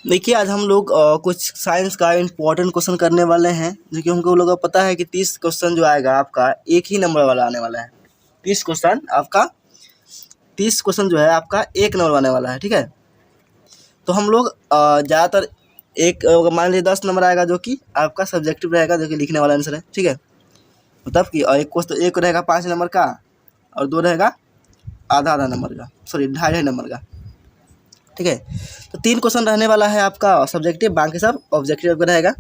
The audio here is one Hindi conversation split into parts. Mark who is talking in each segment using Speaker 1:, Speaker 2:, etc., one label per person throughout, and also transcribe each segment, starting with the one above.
Speaker 1: देखिए आज हम लोग कुछ साइंस का इम्पोर्टेंट क्वेश्चन करने वाले हैं, जो कि हमको लोगों को पता है कि 30 क्वेश्चन जो आएगा आपका एक ही नंबर वाला आने वाला है। 30 क्वेश्चन जो है आपका एक नंबर आने वाला है, ठीक है। तो हम लोग ज़्यादातर एक मान लीजिए 10 नंबर आएगा जो कि आपका सब्जेक्टिव रहेगा, जो कि लिखने वाला आंसर है, ठीक है। मतलब कि एक क्वेश्चन एक रहेगा 5 नंबर का और 2 रहेगा आधा नंबर का, सॉरी 2.5 नंबर का, ठीक है। तो 3 क्वेश्चन रहने वाला है आपका सब्जेक्टिव, बाकी सब ऑब्जेक्टिव का रहेगा।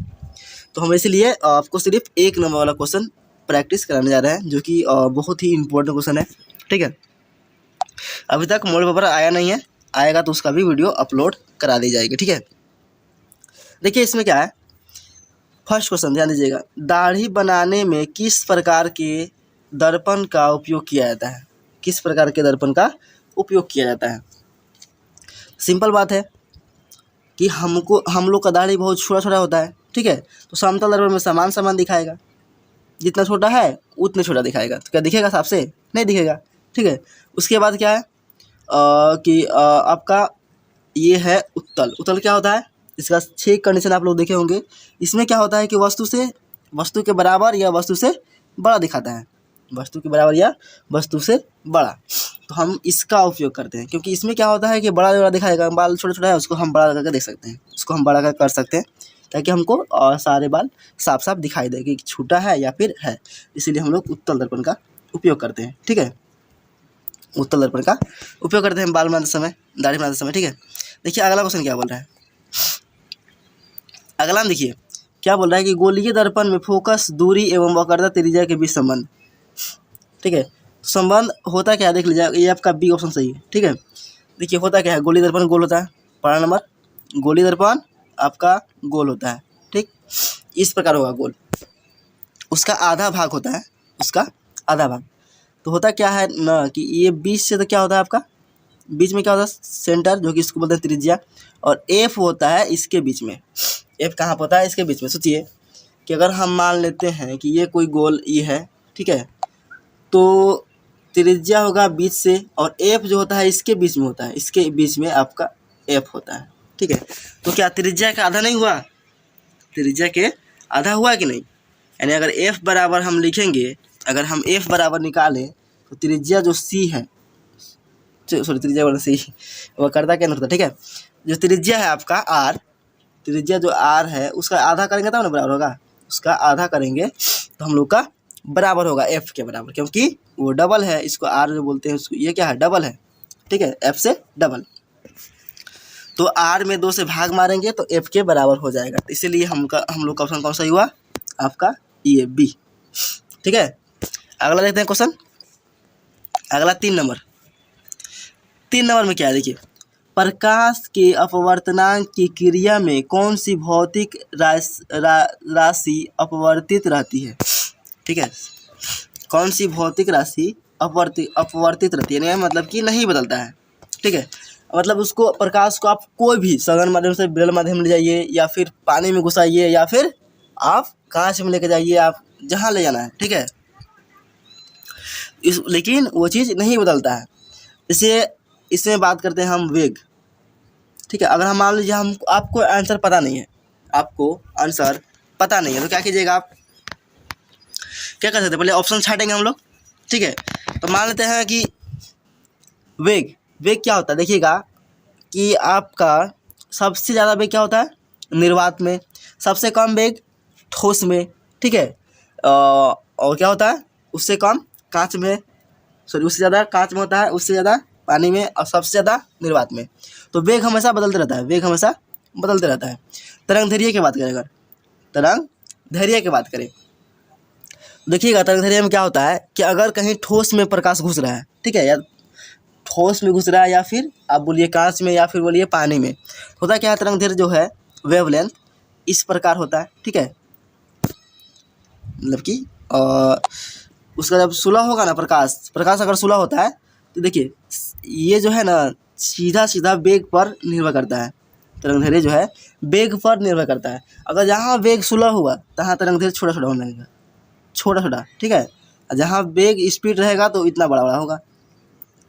Speaker 1: तो हम इसीलिए आपको सिर्फ एक नंबर वाला क्वेश्चन प्रैक्टिस कराने जा रहे हैं, जो कि बहुत ही इम्पोर्टेंट क्वेश्चन है, ठीक है। अभी तक मॉडल पेपर आया नहीं है, आएगा तो उसका भी वीडियो अपलोड करा दी जाएगी, ठीक है। देखिए इसमें क्या है, फर्स्ट क्वेश्चन ध्यान दीजिएगा। दाढ़ी बनाने में किस प्रकार के दर्पण का उपयोग किया जाता है? किस प्रकार के दर्पण का उपयोग किया जाता है? सिंपल बात है कि हम लोग का दाढ़ी बहुत छोटा छोटा होता है, ठीक है। तो समतल दर्पण में समान दिखाएगा, जितना छोटा है उतने छोटा दिखाएगा। तो क्या दिखेगा साफ से? नहीं दिखेगा, ठीक है। उसके बाद क्या है कि आपका ये है उत्तल क्या होता है? इसका 6 कंडीशन आप लोग देखे होंगे। इसमें क्या होता है कि वस्तु के बराबर या वस्तु से बड़ा दिखाता है, वस्तु के बराबर या वस्तु से बड़ा। तो हम इसका उपयोग करते हैं, क्योंकि इसमें क्या होता है कि बड़ा दिखाएगा, बाल छोटा छोटा है उसको हम बड़ा करके देख सकते हैं, उसको हम बड़ा कर सकते हैं, ताकि हमको सारे बाल साफ साफ दिखाई दे कि छोटा है या फिर है। इसीलिए हम लोग उत्तल दर्पण का उपयोग करते हैं, ठीक है। उत्तल दर्पण का उपयोग करते हैं बाल बनाते समय, दाढ़ी बनाते समय, ठीक है। देखिए अगला क्वेश्चन क्या बोल रहा है। अगला में देखिए क्या बोल रहा है कि गोलीय दर्पण में फोकस, दूरी एवं वक्रता त्रिज्या के बीच संबंध, ठीक है। संबंध होता क्या है देख लीजिए, ये आपका बी ऑप्शन सही है, ठीक है। देखिए होता क्या है, गोली दर्पण गोल होता है, पहला नंबर गोली दर्पण आपका गोल होता है, ठीक। इस प्रकार होगा गोल, उसका आधा भाग होता है, उसका आधा भाग। तो होता क्या है ना कि ये बीच से तो क्या होता है आपका, बीच में क्या होता है सेंटर, जो कि इसको बोलते हैं त्रिज्या, और एफ होता है इसके बीच में। एफ कहाँ पर होता है? इसके बीच में। सोचिए कि अगर हम मान लेते हैं कि ये कोई गोल ये है, ठीक है, तो त्रिज्या होगा बीच से, और एफ जो होता है इसके बीच में होता है, इसके बीच में आपका एफ होता है, ठीक है। तो क्या त्रिज्या का आधा नहीं हुआ? त्रिज्या के आधा हुआ कि नहीं? यानी अगर एफ बराबर हम लिखेंगे, अगर हम एफ बराबर निकालें तो त्रिज्या जो सी है, सॉरी त्रिज्या वाला सी वो करता क्या नहीं होता, ठीक है। जो त्रिज्या है आपका आर, त्रिज्या जो आर है उसका आधा करेंगे तब ना बराबर होगा, उसका आधा करेंगे तो हम लोग का बराबर होगा एफ के बराबर, क्योंकि वो डबल है, इसको आर जो बोलते हैं उसको, ये क्या है डबल है, ठीक है, एफ से डबल। तो आर में 2 से भाग मारेंगे तो एफ के बराबर हो जाएगा। तो इसीलिए हम लोग का ऑप्शन कौन सा हुआ आपका, ये बी, ठीक है। अगला देखते हैं क्वेश्चन, अगला 3 नंबर में क्या है देखिए। प्रकाश के अपवर्तनांक की क्रिया में कौन सी भौतिक राशि अपवर्तित रहती है, ठीक है। कौन सी भौतिक राशि अपवर्तित रहती है, मतलब कि नहीं बदलता है, ठीक है। मतलब उसको प्रकाश को आप कोई भी सघन माध्यम से बेल माध्यम ले जाइए, या फिर पानी में घुसाइए, या फिर आप कांच में लेके जाइए, आप जहाँ ले जाना है, ठीक है, लेकिन वो चीज़ नहीं बदलता है। इसे इसमें बात करते हैं हम वेग, ठीक है। अगर हम मान लीजिए आपको आंसर पता नहीं है, तो क्या कीजिएगा आप, क्या कर सकते हैं, पहले ऑप्शन छाटेंगे हम लोग, ठीक है। तो मान लेते हैं कि वेग क्या होता है, देखिएगा कि आपका सबसे ज़्यादा वेग क्या होता है निर्वात में, सबसे कम वेग ठोस में, ठीक है। और क्या होता है उससे कम कांच में, सॉरी उससे ज़्यादा कांच में होता है, उससे ज़्यादा पानी में, और सबसे ज़्यादा निर्वात में। तो वेग हमेशा बदलते रहता है, तरंग दैर्घ्य की बात करें, अगर तरंग दैर्घ्य की बात करें, देखिएगा तरंग दैर्घ्य में क्या होता है कि अगर कहीं ठोस में प्रकाश घुस रहा है, ठीक है, या ठोस में घुस रहा है, या फिर आप बोलिए कांच में, या फिर बोलिए पानी में, होता क्या है तरंग दैर्घ्य जो है वेवलेंथ इस प्रकार होता है, ठीक है। मतलब कि उसका जब सुलह होगा ना, प्रकाश अगर सुलह होता है, तो देखिए ये जो है ना सीधा वेग पर निर्भर करता है, तरंग दैर्घ्य जो है वेग पर निर्भर करता है। अगर जहाँ वेग सुलह हुआ तहाँ तरंग दैर्घ्य छोटा होने लगेगा, छोटा, ठीक है। जहाँ वेग स्पीड रहेगा तो इतना बड़ा होगा,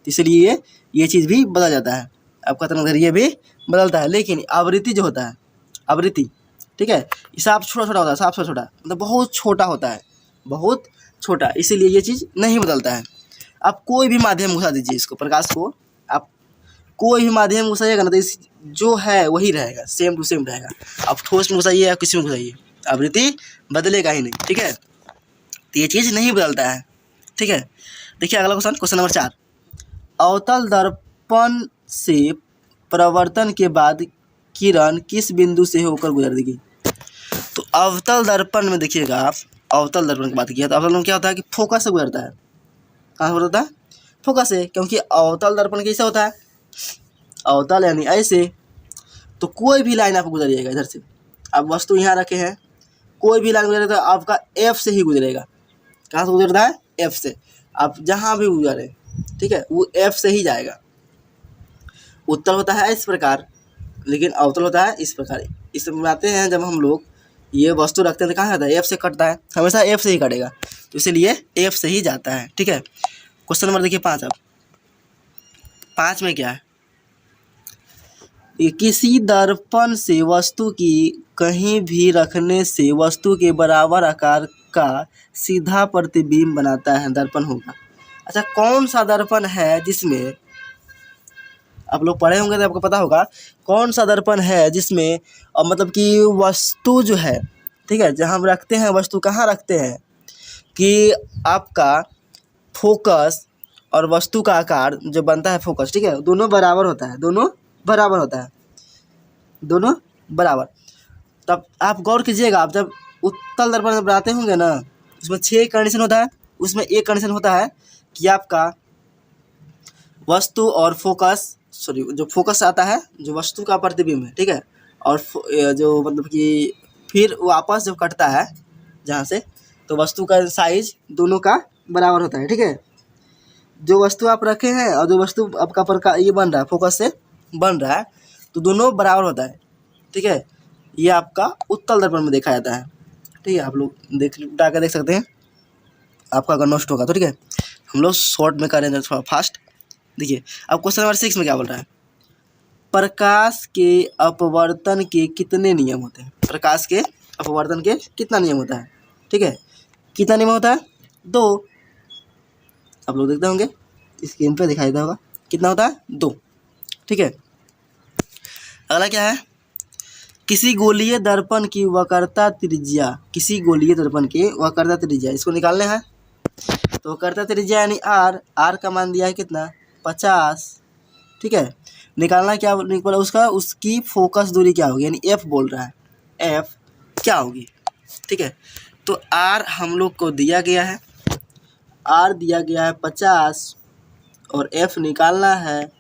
Speaker 1: इसलिए ये चीज़ भी बदल जाता है, आपका तरंग दैर्घ्य ये भी बदलता है, लेकिन आवृत्ति जो होता है, आवृत्ति, ठीक है, साफ छोटा छोटा होता है, साफ छोटा, मतलब बहुत छोटा होता है, बहुत छोटा, इसीलिए ये चीज़ नहीं बदलता है। आप कोई भी माध्यम घुसा दीजिए इसको, प्रकाश को आप कोई भी माध्यम घुसाइएगा ना तो इस जो है वही रहेगा, सेम टू सेम रहेगा। आप ठोस में घुसाइए या किसी में घुसाइए, आवृत्ति बदलेगा ही नहीं, ठीक है। तो ये चीज़ नहीं बदलता है, ठीक है। देखिए अगला क्वेश्चन, क्वेश्चन नंबर 4, अवतल दर्पण से परावर्तन के बाद किरण किस बिंदु से होकर गुजरेगी। तो अवतल दर्पण में देखिएगा आप, अवतल दर्पण की बात किया तो अवतल में क्या होता है कि फोकस से गुजरता है। कहाँ से गुजरता है? फोकस से, क्योंकि अवतल दर्पण कैसे होता है, अवतल यानी ऐसे, तो कोई भी लाइन आप गुजरिएगा इधर से, आप वस्तु यहाँ रखे हैं, कोई भी लाइन गुजरेगा तो आपका एफ से ही गुजरेगा। कहाँ से गुजरता है? एफ से। आप जहाँ भी गुजरे, ठीक है, वो एफ से ही जाएगा। उत्तल होता है इस प्रकार, लेकिन अवतल होता है इस प्रकार। इस बनाते हैं जब हम लोग ये वस्तु रखते हैं तो कहाँ जाता है? एफ से कटता है, हमेशा एफ से ही कटेगा, तो इसीलिए एफ से ही जाता है, ठीक है। क्वेश्चन नंबर देखिए 5। अब 5 में क्या है, किसी दर्पण से वस्तु की कहीं भी रखने से वस्तु के बराबर आकार का सीधा प्रतिबिंब बनाता है, दर्पण होगा। अच्छा, कौन सा दर्पण है जिसमें, आप लोग पढ़े होंगे तो आपको पता होगा, कौन सा दर्पण है जिसमें मतलब कि वस्तु जो है, ठीक है, जहाँ हम रखते हैं वस्तु, कहाँ रखते हैं कि आपका फोकस और वस्तु का आकार जो बनता है फोकस, ठीक है, दोनों बराबर होता है, दोनों बराबर होता है, दोनों बराबर। तब आप गौर कीजिएगा, आप जब उत्तल दर्पण बनाते होंगे ना, उसमें 6 कंडीशन होता है, उसमें एक कंडीशन होता है कि आपका वस्तु और फोकस, सॉरी, जो फोकस आता है, जो वस्तु का प्रतिबिंब है, ठीक है, और जो मतलब कि फिर वापस जब कटता है जहाँ से, तो वस्तु का साइज दोनों का बराबर होता है, ठीक है। जो वस्तु आप रखे हैं और जो वस्तु आपका प्रकार ये बन रहा है, फोकस से बन रहा है, तो दोनों बराबर होता है, ठीक है। ये आपका उत्तल दर्पण में देखा जाता है, ठीक है। आप लोग उठा कर देख सकते हैं, आपका अगर नष्ट होगा तो, ठीक है। हम लोग शॉर्ट में करेंगे थोड़ा फास्ट। देखिए अब क्वेश्चन नंबर 6 में क्या बोल रहा है, प्रकाश के अपवर्तन के कितने नियम होते हैं। प्रकाश के अपवर्तन के कितना नियम होता है, ठीक है, कितना नियम होता है? 2। आप लोग देखते होंगे स्क्रीन पे दिखाई देता होगा, कितना होता है? 2, ठीक है। अगला क्या है, किसी गोलीय दर्पण की वक्रता त्रिज्या, किसी गोलीय दर्पण की वक्रता त्रिज्या, इसको निकालने हैं। तो वक्रता त्रिज्या यानी आर का मान दिया है कितना? 50, ठीक है। निकालना क्या निकला उसका, उसकी फोकस दूरी क्या होगी, यानी एफ बोल रहा है, एफ क्या होगी, ठीक है। तो आर हम लोग को दिया गया है, आर दिया गया है 50 और एफ निकालना है,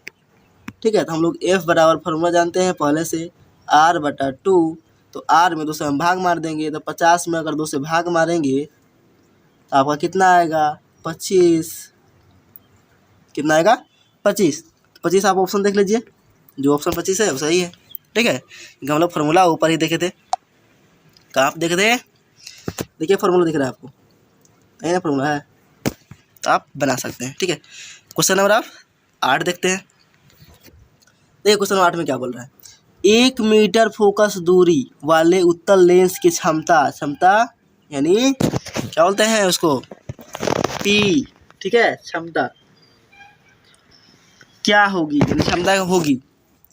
Speaker 1: ठीक है। तो हम लोग एफ बराबर फार्मूला जानते हैं पहले से, r/2। तो r में 2 से हम भाग मार देंगे, तो 50 में अगर 2 से भाग मारेंगे तो आपका कितना आएगा? 25। कितना आएगा? 25। 25 आप ऑप्शन देख लीजिए, जो ऑप्शन 25 है वो सही है, ठीक है। हम लोग फार्मूला ऊपर ही देखे थे, कहाँ आप देखे थे? देखिए फार्मूला दिख रहा है आपको, है ना, फार्मूला है, तो आप बना सकते हैं, ठीक है। क्वेश्चन नंबर आप 8 देखते हैं। देखिए क्वेश्चन 8 में क्या बोल रहा है, 1 मीटर फोकस दूरी वाले उत्तल लेंस की क्षमता यानी क्या बोलते हैं उसको, पी, ठीक है, क्षमता क्या होगी, यानी क्षमता होगी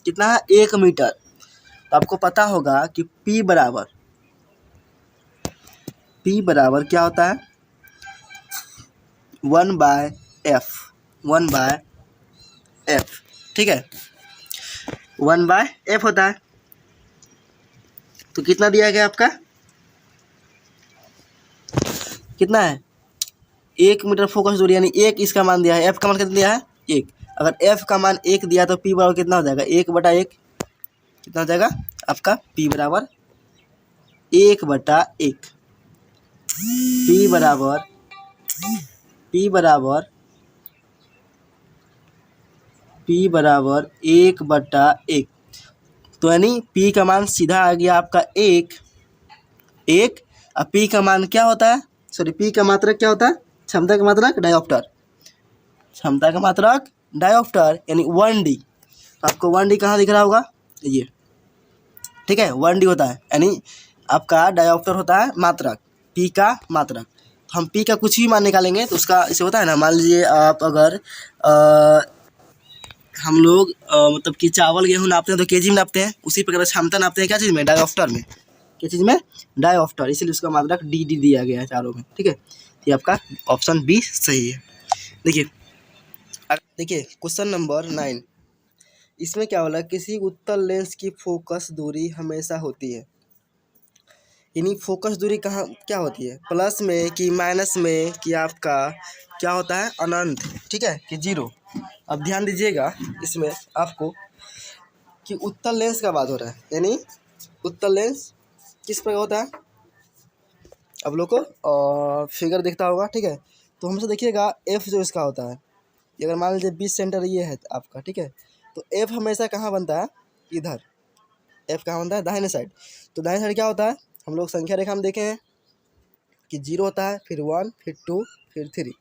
Speaker 1: कितना है? 1 मीटर। तो आपको पता होगा कि P बराबर क्या होता है? 1/f, 1/f, ठीक है, 1/f होता है। तो कितना दिया गया आपका? कितना है? 1 मीटर फोकस दूरी यानी 1 इसका मान दिया है, f का मान कितना दिया है? 1। अगर f का मान 1 दिया तो p बराबर कितना हो जाएगा? 1/1। कितना हो जाएगा आपका? p बराबर 1/1। p बराबर 1/1। तो यानी p का मान सीधा आ गया आपका 1। अब p का मान क्या होता है? सॉरी, p का मात्रक क्या होता है? क्षमता का मात्रक डायोप्टर, क्षमता का मात्रक डायोप्टर यानी 1d। तो आपको 1D कहाँ दिख रहा होगा, ये, ठीक है। 1D होता है यानी आपका डायोप्टर होता है मात्रक, पी का मात्रक। तो हम पी का कुछ भी मान निकालेंगे तो उसका इसे होता है ना, मान लीजिए आप अगर हम लोग मतलब कि चावल गेहूँ नापते हैं तो केजी में नापते हैं, उसी प्रकार क्षमता नापते हैं क्या चीज़ में, डायोप्टर में। क्या चीज़ में, डायोप्टर, इसीलिए उसका मात्रक डी दिया गया है चारों में, ठीक है। तो ये आपका ऑप्शन बी सही है। देखिए क्वेश्चन नंबर 9, इसमें क्या बोला, किसी उत्तल लेंस की फोकस दूरी हमेशा होती है, यानी फोकस दूरी कहाँ क्या होती है, प्लस में कि माइनस में कि आपका क्या होता है, अनंत, ठीक है, कि जीरो। अब ध्यान दीजिएगा इसमें आपको कि उत्तल लेंस का बात हो रहा है, यानी उत्तल लेंस किस प्रकार होता है, अब लोग को फिगर दिखता होगा, ठीक है। तो हमसे देखिएगा एफ जो इसका होता है, ये अगर मान लीजिए 20 सेंटर ये है आपका, ठीक है, तो एफ हमेशा कहाँ बनता है, इधर। एफ कहाँ बनता है, दाहिने साइड। तो दाहिने साइड क्या होता है, हम लोग संख्या रेखा में देखे हैं कि 0 होता है, फिर 1, फिर 2, फिर 3,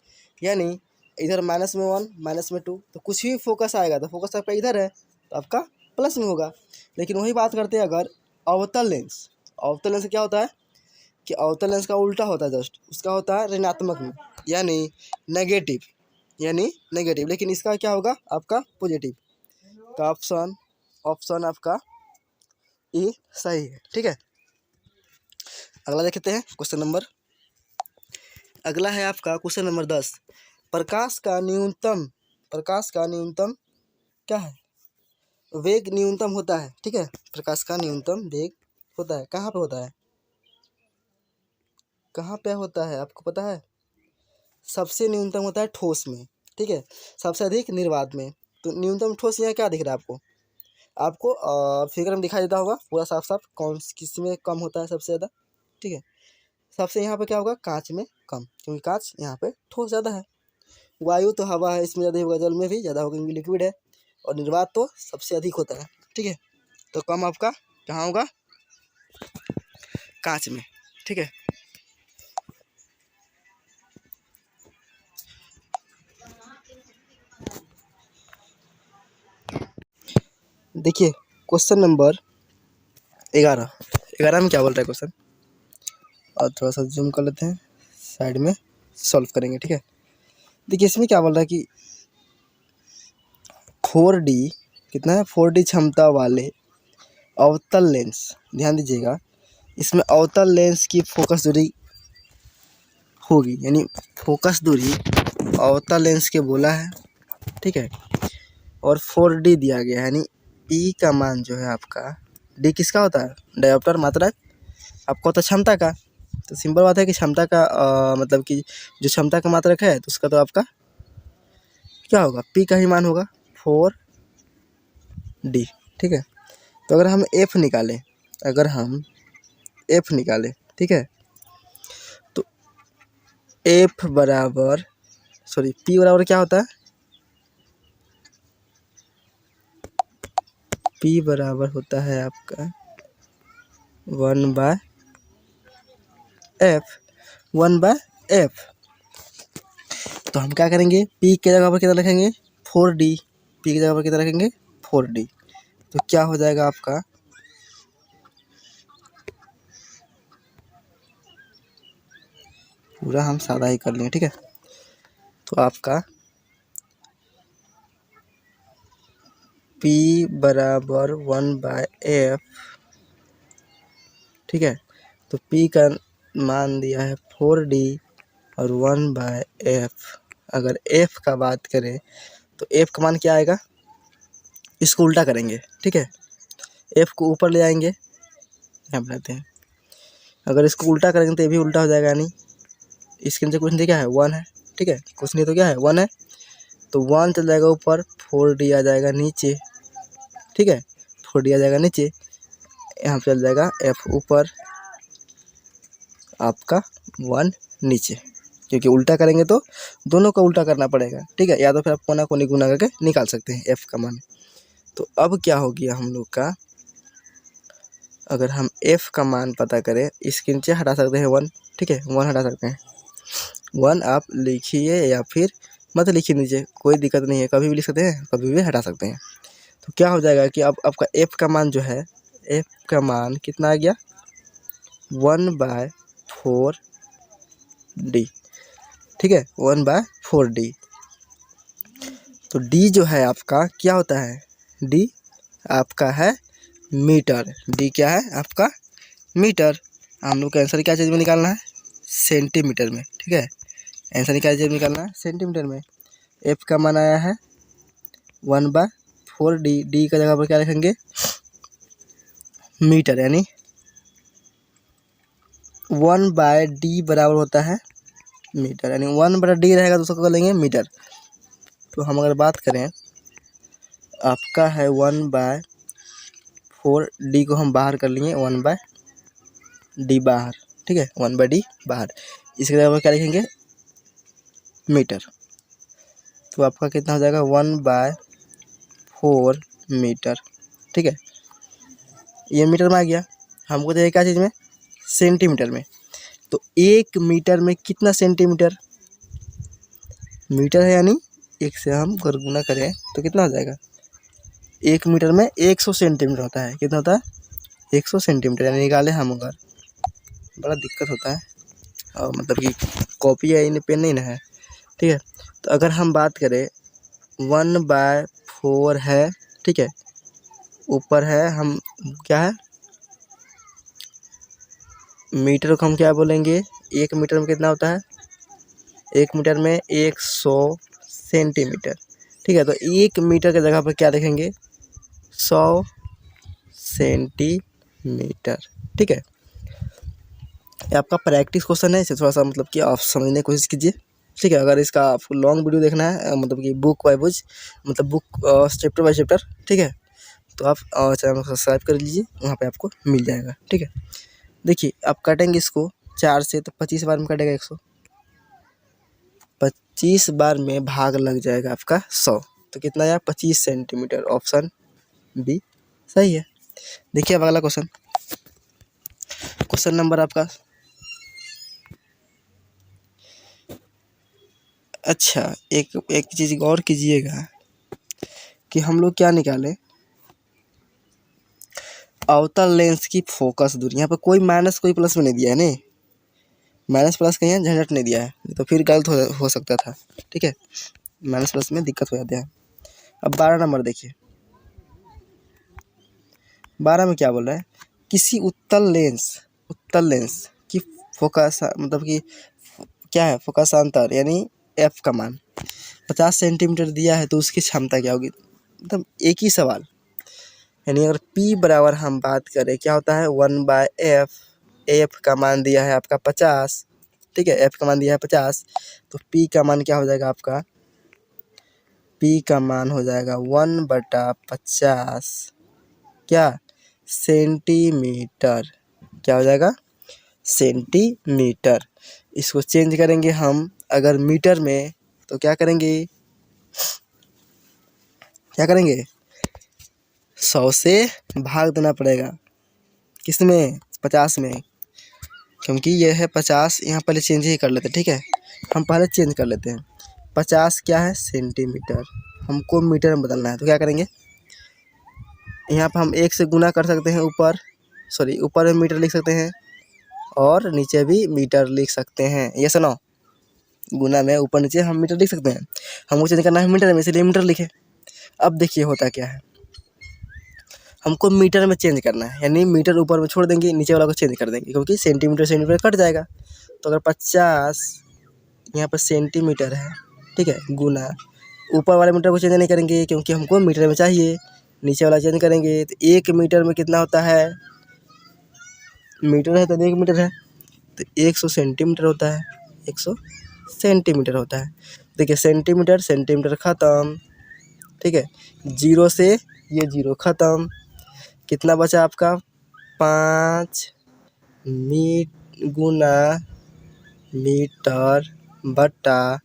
Speaker 1: यानी इधर माइनस में 1, माइनस में 2, तो कुछ भी फोकस आएगा तो फोकस आपका इधर है तो आपका प्लस में होगा। लेकिन वही बात करते हैं अगर अवतल लेंस, अवतल लेंस क्या होता है कि अवतल लेंस का उल्टा होता है, जस्ट उसका होता है ऋणात्मक में, यानी नेगेटिव, लेकिन इसका क्या होगा आपका पॉजिटिव। तो ऑप्शन आपका ई सही है, ठीक है। अगला देखते हैं क्वेश्चन नंबर, अगला है आपका क्वेश्चन नंबर 10, प्रकाश का न्यूनतम क्या है, वेग न्यूनतम होता है, ठीक है। प्रकाश का न्यूनतम वेग होता है, कहाँ पे होता है आपको पता है, सबसे न्यूनतम होता है ठोस में, ठीक है, सबसे अधिक निर्वात में। तो न्यूनतम ठोस यहाँ क्या दिख रहा है आपको फिगर में दिखाई देता होगा पूरा साफ साफ, कौन किस में कम होता है सबसे ज़्यादा, ठीक है। सबसे यहाँ पे क्या होगा, कांच में कम, क्योंकि कांच यहाँ पे ठोस ज़्यादा है। वायु तो हवा है, इसमें ज़्यादा होगा, जल में भी ज़्यादा होगा क्योंकि लिक्विड है। और निर्वात तो सबसे अधिक होता है, ठीक है। तो कम आपका कहाँ होगा, कांच में, ठीक है। देखिए क्वेश्चन नंबर 11 में क्या बोल रहा है क्वेश्चन, और थोड़ा सा जूम कर लेते हैं, साइड में सॉल्व करेंगे, ठीक है। देखिए इसमें क्या बोल रहा है कि 4D कितना है, 4D क्षमता वाले अवतल लेंस, ध्यान दीजिएगा इसमें अवतल लेंस की फोकस दूरी होगी, यानी फोकस दूरी अवतल लेंस के बोला है, ठीक है। और 4D दिया गया है, यानी ई का मान जो है आपका, डी किसका होता है, डायोप्टर मात्रक आपको होता है क्षमता का। तो सिंपल बात है कि क्षमता का मतलब कि जो क्षमता का मात्रक है तो उसका तो आपका क्या होगा, पी का ही मान होगा 4D, ठीक है। तो अगर हम एफ निकालें, ठीक है, तो एफ बराबर पी बराबर क्या होता है, पी बराबर होता है आपका 1/f। तो हम क्या करेंगे, पी की जगह पर कितना रखेंगे, 4D, पी की जगह पर कितना रखेंगे 4D। तो क्या हो जाएगा आपका, पूरा हम सादा ही कर लेंगे, ठीक है। तो आपका P बराबर 1/f, ठीक है। तो P का मान दिया है 4D और 1/f। अगर f का बात करें तो f का मान क्या आएगा, इसको उल्टा करेंगे, ठीक है, f को ऊपर ले आएंगे, यहाँ बनाते हैं। अगर इसको उल्टा करेंगे तो ये भी उल्टा हो जाएगा, यानी इसके नीचे कुछ नहीं क्या है, 1 है, ठीक है, कुछ नहीं तो क्या है 1 है। तो 1 चल जाएगा ऊपर, 4D आ जाएगा नीचे, ठीक है, 4D आ जाएगा नीचे, यहाँ चल जाएगा f ऊपर, आपका 1 नीचे, क्योंकि उल्टा करेंगे तो दोनों का उल्टा करना पड़ेगा, ठीक है, या तो फिर आप कोना कोनी गुना करके निकाल सकते हैं f का मान। तो अब क्या हो गया हम लोग का, अगर हम f का मान पता करें, इसके नीचे हटा सकते हैं 1, ठीक है, 1 हटा सकते हैं, 1 आप लिखिए या फिर मत लिखिए नीचे, कोई दिक्कत नहीं है, कभी भी लिख सकते हैं, कभी भी हटा सकते हैं। तो क्या हो जाएगा कि अब आपका एफ का मान जो है, एफ का मान कितना आ गया 1/4D। ठीक है, 1/4D। तो डी जो है आपका क्या होता है, डी आपका है मीटर। डी क्या है आपका मीटर। हम लोग का आंसर क्या चीज़ में निकालना है, सेंटीमीटर में। ठीक है, आंसर क्या चीज़ में निकालना है, सेंटीमीटर में। एफ का मान आया है 1/4D। डी का जगह पर क्या लिखेंगे, मीटर, यानी 1/D बराबर होता है मीटर, यानी 1/D रहेगा तो उसको कर लेंगे मीटर। तो हम अगर बात करें, आपका है 1/4D को हम बाहर कर लेंगे, 1/D बाहर। ठीक है, 1/D बाहर, इसके जगह पर क्या लिखेंगे, मीटर। तो आपका कितना हो जाएगा 1/4 मीटर। ठीक है, ये मीटर में आ गया। हमको चाहिए क्या चीज़ में, सेंटीमीटर में। तो 1 मीटर में कितना सेंटीमीटर, मीटर है यानी 1 से हम अगर गुना करें तो कितना हो जाएगा, 1 मीटर में 100 सेंटीमीटर होता है। कितना होता है, 100 सेंटीमीटर। यानी निकाले हम अगर, बड़ा दिक्कत होता है, और मतलब कि कॉपी या इन पेन नहीं ना है। ठीक है, तो अगर हम बात करें 1/4 है, ठीक है, ऊपर है हम क्या है, मीटर को हम क्या बोलेंगे, 1 मीटर में कितना होता है, 1 मीटर में 100 सेंटीमीटर। ठीक है, तो 1 मीटर की जगह पर क्या लिखेंगे, 100 सेंटीमीटर। ठीक है, ये आपका प्रैक्टिस क्वेश्चन है, इसे थोड़ा सा मतलब कि आप समझने की कोशिश कीजिए। ठीक है, अगर इसका आपको लॉन्ग वीडियो देखना है, मतलब कि बुक बाय बुक, मतलब बुक चैप्टर बाय चैप्टर, ठीक है, तो आप चैनल को सब्सक्राइब कर लीजिए, वहाँ पे आपको मिल जाएगा। ठीक है, देखिए आप काटेंगे इसको 4 से, तो 25 बार में कटेगा 100, 25 बार में भाग लग जाएगा आपका 100, तो कितना आया 25 सेंटीमीटर। ऑप्शन बी सही है। देखिए अब अगला क्वेश्चन, क्वेश्चन नंबर आपका, अच्छा एक चीज़ गौर कीजिएगा कि हम लोग क्या निकाले, अवतल लेंस की फोकस दूरी। यहाँ पर कोई माइनस कोई प्लस में नहीं दिया है, नहीं माइनस प्लस कहीं है, झंझट नहीं दिया है, तो फिर गलत हो सकता था। ठीक है, माइनस प्लस में दिक्कत हो जाती है। अब 12 नंबर देखिए, 12 में क्या बोल रहा है, किसी उत्तल लेंस की फोकस मतलब कि क्या है, फोकसांतर यानी एफ का मान 50 सेंटीमीटर दिया है, तो उसकी क्षमता क्या होगी। मतलब एक ही सवाल, यानी अगर P बराबर हम बात करें क्या होता है 1/f, एफ का मान दिया है आपका 50। ठीक है, एफ का मान दिया है 50, तो P का मान क्या हो जाएगा आपका, P का मान हो जाएगा 1/50 क्या, सेंटीमीटर। क्या हो जाएगा, सेंटीमीटर। इसको चेंज करेंगे हम अगर मीटर में, तो क्या करेंगे, 100 से भाग देना पड़ेगा, किस में, 50 में, क्योंकि यह है 50। यहाँ पहले चेंज ही कर लेते हैं। ठीक है, हम पहले चेंज कर लेते हैं, 50 क्या है सेंटीमीटर, हमको मीटर में बदलना है, तो क्या करेंगे, यहाँ पर हम 1 से गुना कर सकते हैं, ऊपर में मीटर लिख सकते हैं और नीचे भी मीटर लिख सकते हैं। ये सुनो, गुना में ऊपर नीचे हम मीटर लिख सकते हैं, हमको चेंज करना है मीटर में, इसलिए मीटर लिखे। अब देखिए होता क्या है, हमको मीटर में चेंज करना है, यानी मीटर ऊपर में छोड़ देंगे, नीचे वाला को चेंज कर देंगे, क्योंकि सेंटीमीटर कट जाएगा। तो अगर 50 यहाँ पर सेंटीमीटर है, ठीक है, गुना ऊपर वाले मीटर को चेंज नहीं करेंगे, क्योंकि हमको मीटर में चाहिए, नीचे वाला चेंज करेंगे। तो 1 मीटर में कितना होता है, मीटर है तो 1 मीटर है, तो 100 सेंटीमीटर होता है, 100 सेंटीमीटर होता है। देखिए सेंटीमीटर ख़त्म। ठीक है, 0 से ये 0 ख़त्म, कितना बचा आपका 5 गुना मीटर बटा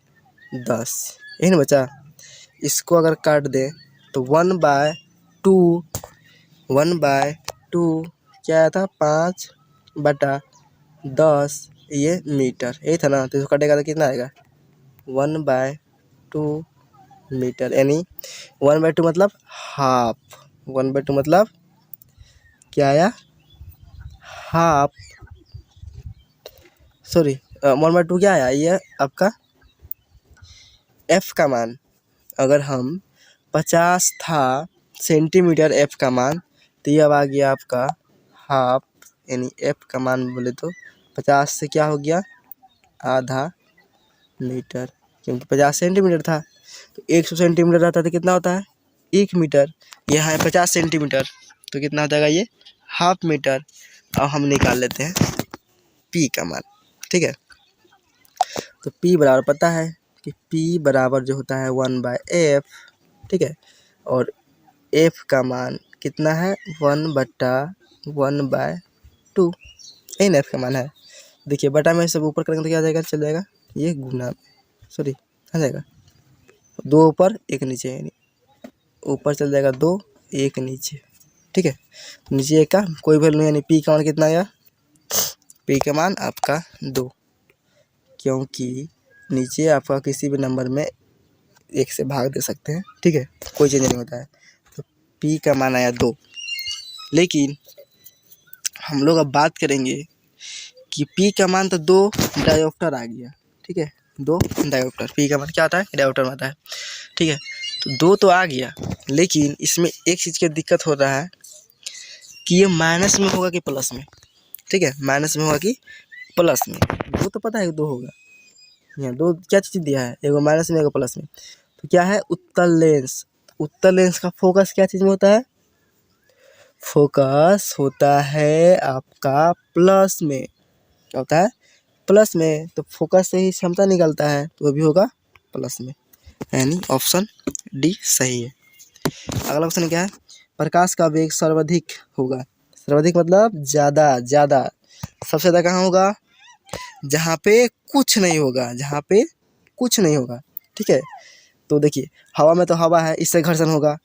Speaker 1: 10, यही ना बचा। इसको अगर काट दें तो 1/2 क्या आया था, 5/10, ये मीटर, यही था ना। तो इसको कटेगा तो कितना आएगा, 1/2 मीटर, यानी 1/2 मतलब हाफ, 1/2 मतलब क्या आया, हाफ, सॉरी 1/2 क्या आया, ये आपका एफ का मान, अगर हम 50 था सेंटीमीटर एफ का मान, तो ये अब आ गया आपका हाफ, यानी एफ का मान बोले तो 50 से क्या हो गया, आधा मीटर, क्योंकि 50 सेंटीमीटर था, तो 100 सेंटीमीटर रहता है तो कितना होता है, 1 मीटर, यहाँ है 50 सेंटीमीटर, तो कितना हो जाएगा ये, हाफ मीटर। अब हम निकाल लेते हैं पी का मान, ठीक है। तो पी बराबर पता है कि पी बराबर जो होता है 1/f, ठीक है, और एफ का मान कितना है, 1/1/2, यही ना एफ का मान है। देखिए बटा में सब ऊपर करेंगे तो क्या आ जाएगा, चल जाएगा ये गुना, सॉरी आ जाएगा 2 ऊपर 1 नीचे, यानी ऊपर चल जाएगा 2 1 नीचे, ठीक है। नीचे 1 का कोई वैल्यू नहीं, यानी पी का मान कितना आया, पी का मान आपका 2, क्योंकि नीचे आपका किसी भी नंबर में 1 से भाग दे सकते हैं, ठीक है, कोई चेंज नहीं होता है। तो पी का मान आया 2, लेकिन हम लोग अब बात करेंगे कि पी का मान तो 2 डायोप्टर आ गया, ठीक है, 2 डायोप्टर, पी का मान क्या आता है, डायोप्टर में आता है, ठीक है। तो 2 तो आ गया, लेकिन इसमें एक चीज़ की दिक्कत हो रहा है कि ये माइनस में होगा कि प्लस में, ठीक है, माइनस में होगा कि प्लस में, 2 तो पता है 2 होगा, यहाँ 2 क्या चीज़ दिया है, एगो माइनस में एगो प्लस में, तो क्या है, उत्तल लेंस, उत्तल लेंस का फोकस क्या चीज़ में होता है, फोकस होता है आपका प्लस में, क्या होता है, प्लस में, तो फोकस से ही क्षमता निकलता है, तो वो भी होगा प्लस में, यानी ऑप्शन डी सही है। अगला क्वेश्चन क्या है, प्रकाश का वेग सर्वाधिक होगा, सर्वाधिक मतलब ज़्यादा, सबसे ज़्यादा कहाँ होगा, जहाँ पे कुछ नहीं होगा, जहाँ पे कुछ नहीं होगा, ठीक है। तो देखिए हवा में तो हवा है, इससे घर्षण होगा,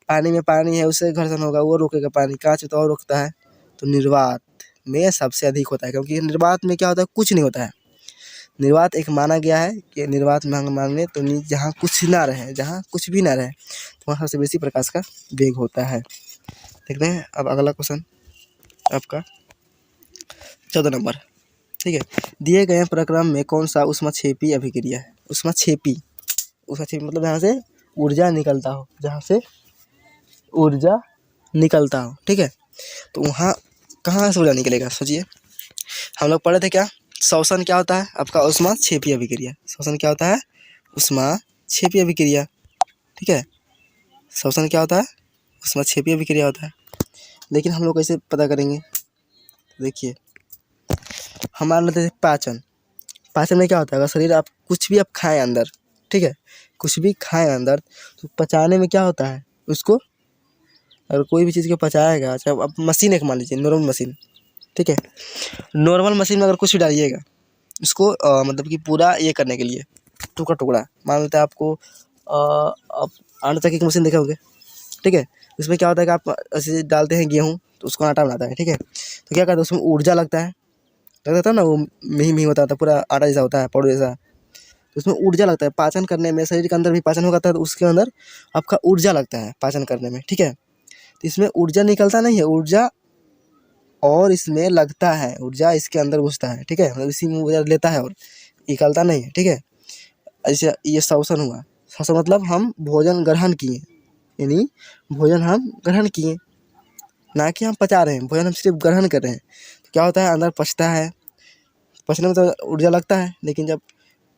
Speaker 1: पानी में पानी है, उससे घर्षण होगा, वो रोकेगा पानी, कांच तो और रोकता है, तो निर्वात में सबसे अधिक होता है, क्योंकि निर्वात में क्या होता है, कुछ नहीं होता है, निर्वात एक माना गया है कि निर्वात में हम माने तो जहाँ कुछ ना रहे, जहाँ कुछ भी ना रहे, तो वहाँ सबसे बेसी प्रकाश का वेग होता है। देखते हैं अब अगला क्वेश्चन आपका 14 नंबर, ठीक है। दिए गए प्रक्रम में कौन सा ऊष्मक्षेपी अभिक्रिया है, ऊष्मक्षेपी मतलब जहाँ से ऊर्जा निकलता हो, जहाँ से ऊर्जा निकलता हो, ठीक है। तो वहाँ कहाँ से ऊर्जा निकलेगा, सोचिए, हम लोग पढ़े थे क्या, श्वसन क्या होता है आपका, ऊष्मक्षेपी अभिक्रिया, श्वसन क्या होता है, ऊष्मक्षेपी अभिक्रिया, ठीक है, श्वसन क्या होता है, ऊष्मक्षेपी अभिक्रिया होता है। लेकिन हम लोग कैसे पता करेंगे, देखिए हम मान लेते हैं पाचन, पाचन में क्या होता है, अगर शरीर आप कुछ भी आप खाएं अंदर, ठीक है, कुछ भी खाएं अंदर, तो पचाने में क्या होता है, उसको अगर कोई भी चीज़ को पचाएगा, चाहे आप मशीन एक मान लीजिए, नॉर्मल मशीन, ठीक है, नॉर्मल मशीन में अगर कुछ भी डालिएगा उसको मतलब कि पूरा ये करने के लिए टुकड़ा टुकड़ा, मान लेते हैं आपको आप आटा चक्की की मशीन देखे होंगे, ठीक है, उसमें क्या होता है कि आप ऐसे डालते हैं गेहूँ तो उसको आटा बनाता है, ठीक है, तो क्या करता है उसमें ऊर्जा लगता है, लगता था ना, वो मिही मिही होता था, पूरा आटा जैसा होता है, पाउडर जैसा, तो उसमें ऊर्जा लगता है पाचन करने में, शरीर के अंदर भी पाचन होता है तो उसके अंदर आपका ऊर्जा लगता है पाचन करने में, ठीक है। तो इसमें ऊर्जा निकलता नहीं है, ऊर्जा और इसमें लगता है, ऊर्जा इसके अंदर घुसता है, ठीक है, मतलब इसी में ऊर्जा लेता है और निकलता नहीं है, ठीक है। ऐसे ये श्वसन हुआ, श्वसन मतलब हम भोजन ग्रहण किए, यानी भोजन हम ग्रहण किए, ना कि हम पचा रहे हैं, भोजन हम सिर्फ ग्रहण कर रहे हैं, तो क्या होता है अंदर पचता है, पचने में तो ऊर्जा लगता है, लेकिन जब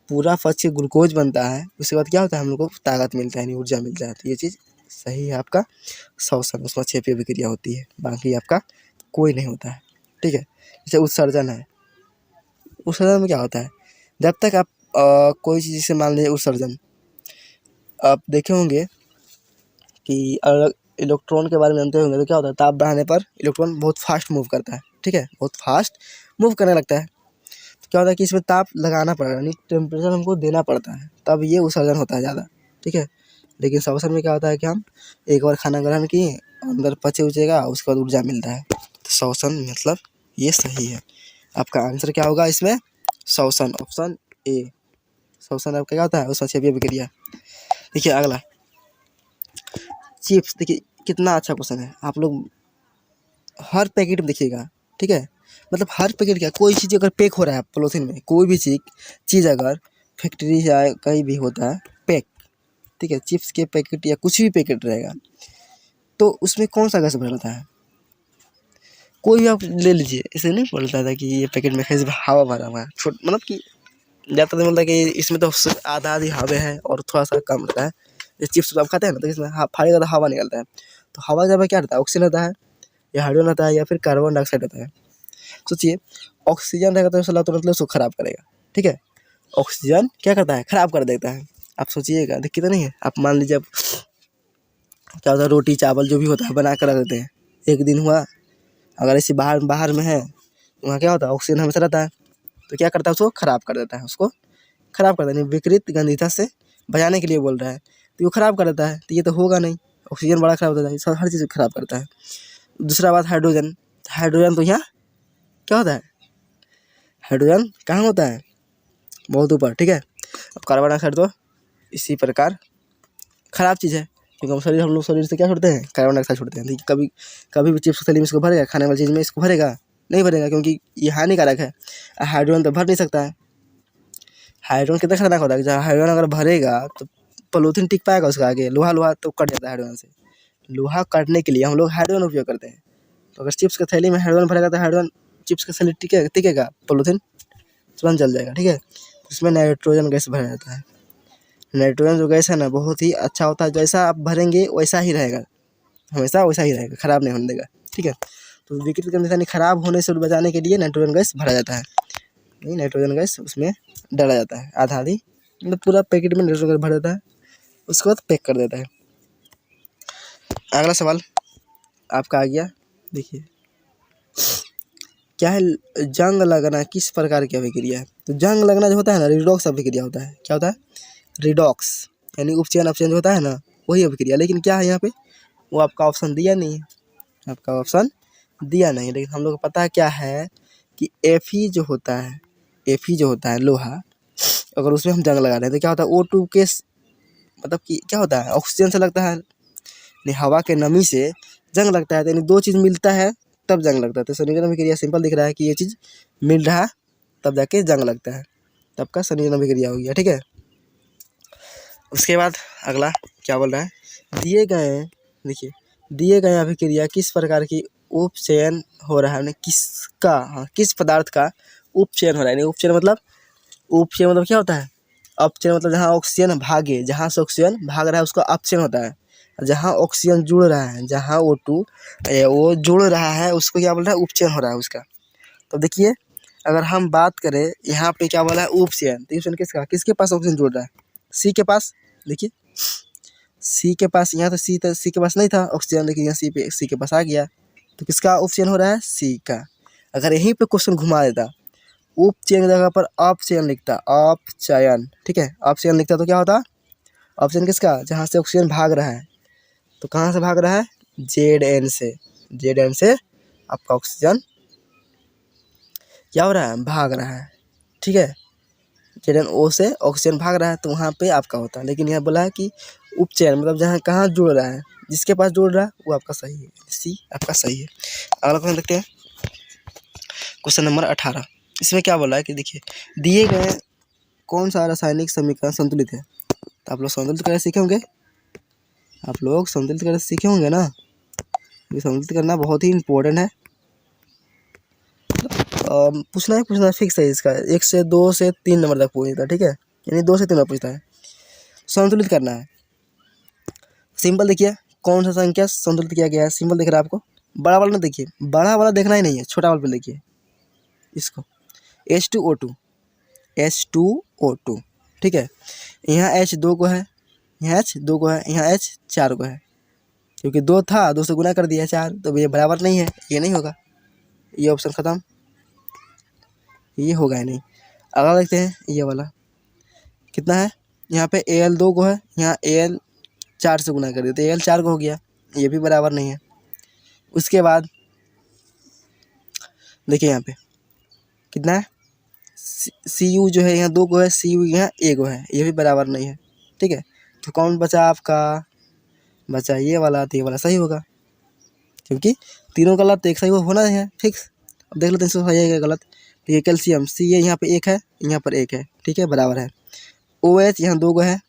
Speaker 1: पूरा पच के ग्लूकोज बनता है उसके बाद क्या होता है, हम लोग को ताकत मिलता है, यानी ऊर्जा मिलता है, तो ये चीज़ सही है आपका श्वसन, उसमें क्षेपीय अभिक्रिया होती है, बाकी आपका कोई नहीं होता है, ठीक है। जैसे उत्सर्जन है, उत्सर्जन में क्या होता है, जब तक आप कोई चीज़ से मान लीजिए उत्सर्जन, आप देखे होंगे कि अलग इलेक्ट्रॉन के बारे में जानते होंगे, तो क्या होता है ताप बढ़ाने पर इलेक्ट्रॉन बहुत फास्ट मूव करता है, ठीक है, बहुत फास्ट मूव करने लगता है, तो क्या होता है कि इसमें ताप लगाना पड़ेगा, यानी टेम्परेचर हमको देना पड़ता है, तब ये उत्सर्जन होता है ज़्यादा, ठीक है। लेकिन श्वसन में क्या होता है कि हम एक बार खाना ग्रहण किए, अंदर पचे उचेगा, उसके बाद ऊर्जा मिलता है, तो श्वसन मतलब ये सही है, आपका आंसर क्या होगा इसमें, श्वसन, ऑप्शन ए, श्वसन आपका क्या होता है, ऊष्मक्षेपीय अभिक्रिया। देखिए अगला चिप्स। देखिए कितना अच्छा क्वेश्चन है, आप लोग हर पैकेट में देखिएगा, ठीक है। मतलब हर पैकेट क्या, कोई चीज़ अगर पैक हो रहा है पॉलीथीन में, कोई भी चीज़ अगर फैक्ट्री या कहीं भी होता है पैक, ठीक है, चिप्स के पैकेट या कुछ भी पैकेट रहेगा, तो उसमें कौन सा गैस भरा रहता है? कोई भी आप ले लीजिए, ऐसे नहीं बोलता था कि ये पैकेट में कैसे हवा भरा हुआ है, छोट मतलब कि ज़्यादातर तो बोलता है कि इसमें तो आधा आधी हवा है और थोड़ा सा कम रहता है। जैसे चिप्स आप खाते हैं ना, तो इसमें फाड़ेगा तो हवा निकलता है, तो हवा जब क्या रहता है, ऑक्सीजन रहता है या हाइड्रोजन रहता है या फिर कार्बन डाइऑक्साइड रहता है। सोचिए ऑक्सीजन रहेगा तो साला तुरंत उसको खराब करेगा, ठीक है। ऑक्सीजन क्या करता है, खराब कर देता है। आप सोचिएगा, दिक्कत तो नहीं है। आप मान लीजिए, अब क्या होता है, रोटी चावल जो भी होता है बना कर रख देते हैं, एक दिन हुआ, अगर ऐसे बाहर बाहर में है, वहाँ क्या होता है, ऑक्सीजन हमेशा रहता है, तो क्या करता है, उसको खराब कर देता है, उसको खराब कर देता है। विकृत गंधिता से बचाने के लिए बोल रहा है, तो वो खराब कर देता है, तो ये तो होगा नहीं, ऑक्सीजन बड़ा खराब होता है, सब हर चीज़ खराब करता है। दूसरा बात हाइड्रोजन। हाइड्रोजन तो यहाँ क्या होता है, हाइड्रोजन कहाँ होता है, बहुत ऊपर, ठीक है। अब कार्बन डाइऑक्साइड तो इसी प्रकार खराब चीज़ है, क्योंकि हम लोग शरीर से क्या छोड़ते हैं, कार्बन डाइऑक्साइड छोड़ते हैं। देखिए कभी भी चिप्स थैली में इसको भरेगा, खाने वाली चीज़ में इसको भरेगा नहीं भरेगा, क्योंकि ये हानिकारक है। हाइड्रोजन तो भर नहीं सकता है। हाइड्रोजन कितना खतरनाक होता है, जहाँ हाइड्रोजन अगर भरेगा तो पॉलीथीन टिक पाएगा उसका आगे, लोहा तो कट जाता है हाइड्रोजन से। लोहा काटने के लिए हम लोग हाइड्रोजन उपयोग करते हैं। तो अगर चिप्स की थैली में हाइड्रोजन भरेगा तो हाइड्रोजन चिप्स की थैली टिकेगा, पॉलीथीन तुरंत जल जाएगा, ठीक है। इसमें नाइट्रोजन गैस भरा जाता है। नाइट्रोजन जो गैस है ना, बहुत ही अच्छा होता है, जैसा आप भरेंगे वैसा ही रहेगा, हमेशा वैसा ही रहेगा, खराब नहीं होने देगा, ठीक है। तो विकृत गंधिता खराब होने से बचाने के लिए नाइट्रोजन गैस भरा जाता है। नहीं, नाइट्रोजन गैस उसमें डाला जाता है, आधा आधी, मतलब पूरा पैकेट में नाइट्रोजन गैस भर देता है, उसके बाद पैक कर देता है। अगला सवाल आपका आ गया, देखिए क्या है, जंग लगना किस प्रकार की अभिक्रिया है? तो जंग लगना जो होता है ना, रिडॉक्स अभिक्रिया होता है। क्या होता है, रिडॉक्स, यानी उपचयन अपचयन जो होता है ना, वही अभिक्रिया। लेकिन क्या है यहाँ पे, वो आपका ऑप्शन दिया नहीं है, आपका ऑप्शन दिया नहीं। लेकिन हम लोग को पता है क्या है कि Fe जो होता है, Fe जो होता है लोहा, अगर उसमें हम जंग लगा रहे हैं तो क्या होता है, O2 के मतलब कि क्या होता है, ऑक्सीजन से लगता है, नहीं हवा के नमी से जंग लगता है, तो यानी दो चीज़ मिलता है तब जंग लगता है। तो संयोजन अभिक्रिया सिंपल दिख रहा है कि ये चीज़ मिल रहा है तब जाके जंग लगता है, तब का संयोजन अभिक्रिया हो गया, ठीक है। उसके बाद अगला क्या बोल रहा है, दिए गए, देखिए दिए गए अभिक्रिया किस प्रकार की उपचयन हो रहा है, किसका, हाँ किस पदार्थ का उपचयन हो रहा है। नहीं उपचयन मतलब क्या होता है, अपचयन मतलब जहाँ ऑक्सीजन भागे, जहाँ से ऑक्सीजन भाग रहा है उसका अपचयन होता है। जहाँ ऑक्सीजन जुड़ रहा है, जहाँ O2 वो जुड़ रहा है, उसको क्या बोल रहा है, उपचयन हो रहा है उसका। तो देखिए अगर हम बात करें यहाँ पे क्या बोला है, उपचयन, तो उपचयन किसका, किसके पास ऑक्सीजन जुड़ रहा है, सी के पास। देखिए सी के पास, यहाँ तो सी के पास नहीं था ऑक्सीजन, लेकिन यहाँ सी के पास आ गया, तो किसका उपचयन हो रहा है, सी का। अगर यहीं पे क्वेश्चन घुमा देता, उपचयन की जगह पर अपचयन लिखता, अपचयन, ठीक है, अपचयन लिखता तो क्या होता, अपचयन किसका, जहाँ से ऑक्सीजन भाग रहा है, तो कहाँ से भाग रहा है, Zn से, Zn से आपका ऑक्सीजन क्या हो रहा है, भाग रहा है, ठीक है। Zn से ऑक्सीजन भाग रहा है, तो वहाँ पे आपका होता है। लेकिन यहाँ बोला है कि उपचयन मतलब जहाँ कहाँ जुड़ रहा है, जिसके पास जुड़ रहा है वो आपका सही है, सी आपका सही है। अगला क्वेश्चन देखते हैं, क्वेश्चन नंबर 18। इसमें क्या बोला है कि देखिए दिए गए कौन सा रासायनिक समीकरण संतुलित है। तो आप लोग संतुलित करना सीखे होंगे, आप लोग संतुलित करना सीखे होंगे ना, ये संतुलित करना बहुत ही इम्पोर्टेंट है। पूछना फिक्स है इसका, 1 से 2 से 3 नंबर तक पूछता है, ठीक है, यानी 2 से 3 नंबर पूछता है। संतुलित करना है, सिंपल देखिए कौन सा संख्या संतुलित किया गया है, सिंपल दिख रहा है आपको, बड़ा वाला ना देखिए, बड़ा वाला देखना ही नहीं है, छोटा वाला पे देखिए इसको, H2O2, ठीक है। यहाँ H2 को है, यहाँ H2 को है, यहाँ H4 को है, क्योंकि 2 था, 2 से गुना कर दिया 4, तो ये बराबर नहीं है, ये नहीं होगा, ये ऑप्शन ख़त्म, ये होगा ही नहीं। अगला देखते हैं ये वाला कितना है, यहाँ पे Al2 को है, यहाँ Al4 से गुना कर दिया तो Al4 को हो गया, ये भी बराबर नहीं है। उसके बाद देखिए यहाँ पे कितना है, Cu जो है यहाँ 2 को है, Cu यहाँ 1 को है, ये भी बराबर नहीं है, ठीक है। तो कौन बचा आपका, बचा ये वाला, तो ये वाला सही होगा क्योंकि तीनों गलत, तो एक सही होना है फिक्स। अब देख लेते हैं इसमें सही है क्या गलत। तो ये कैल्शियम सी है, यहाँ पे एक है, यहाँ पर एक है, ठीक है, बराबर है। ओ एच यहाँ 2 गो है,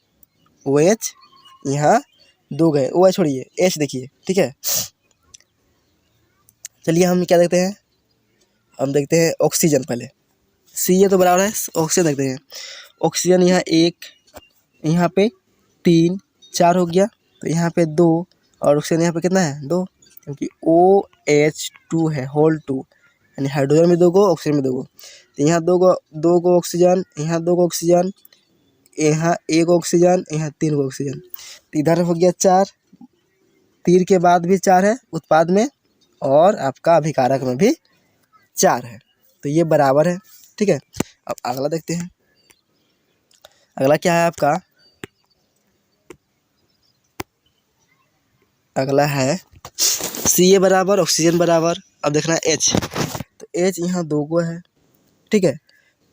Speaker 1: ओ एच यहाँ 2 गए, ओ एच छोड़िए, एच देखिए, ठीक है। चलिए हम क्या देखते हैं, हम देखते हैं ऑक्सीजन पहले। सी ये तो बराबर है, ऑक्सीजन देखते हैं। ऑक्सीजन यहाँ 1, यहाँ पे 3, 4 हो गया, तो यहाँ पे 2, और ऑक्सीजन यहाँ पे कितना है 2, क्योंकि OH2 है, होल 2, यानी हाइड्रोजन में 2 गो, ऑक्सीजन में 2 गो। तो यहाँ 2 गो ऑक्सीजन, यहाँ 2 गो ऑक्सीजन, यहाँ 1 ऑक्सीजन, यहाँ 3 गो ऑक्सीजन, तो इधर हो गया 4, 3 के बाद भी 4 है उत्पाद में, और आपका अभिकारक में भी 4 है, तो ये बराबर है, ठीक है। अब अगला देखते हैं, अगला क्या है आपका, अगला है सी ए बराबर ऑक्सीजन बराबर। अब देखना है एच, तो एच यहाँ 2 गो है, ठीक है,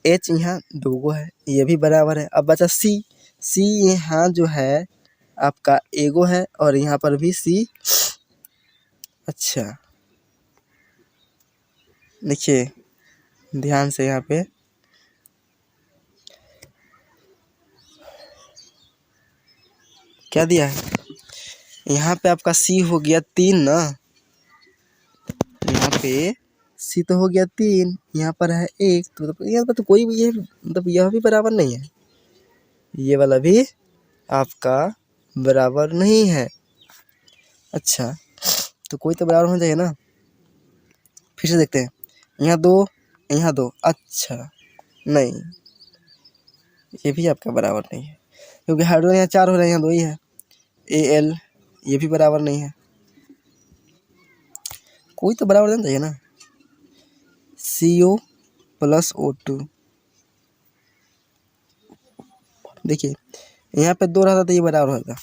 Speaker 1: एच यहाँ 2 गो है, ये भी बराबर है। अब बचा सी, सी यहाँ जो है आपका एगो है, और यहाँ पर भी सी, अच्छा देखिए ध्यान से, यहाँ पे क्या दिया है, यहाँ पे आपका सी हो गया 3 ना, यहाँ पे सी तो हो गया 3, यहाँ पर है 1, तो यहाँ पर तो कोई भी ये मतलब यह भी बराबर नहीं है, ये वाला भी आपका बराबर नहीं है। अच्छा, तो कोई तो बराबर होना चाहिए ना, फिर से देखते हैं, यहाँ 2, यहाँ 2, अच्छा नहीं, ये भी आपका बराबर नहीं है, क्योंकि हाइड्रोजन यहाँ 4 हो रहे हैं, यहाँ 2 ही है। AL ये भी बराबर नहीं है, कोई तो बराबर देना चाहिए ना। CO प्लस O2, देखिए यहाँ पे 2 रहता तो ये बराबर होता,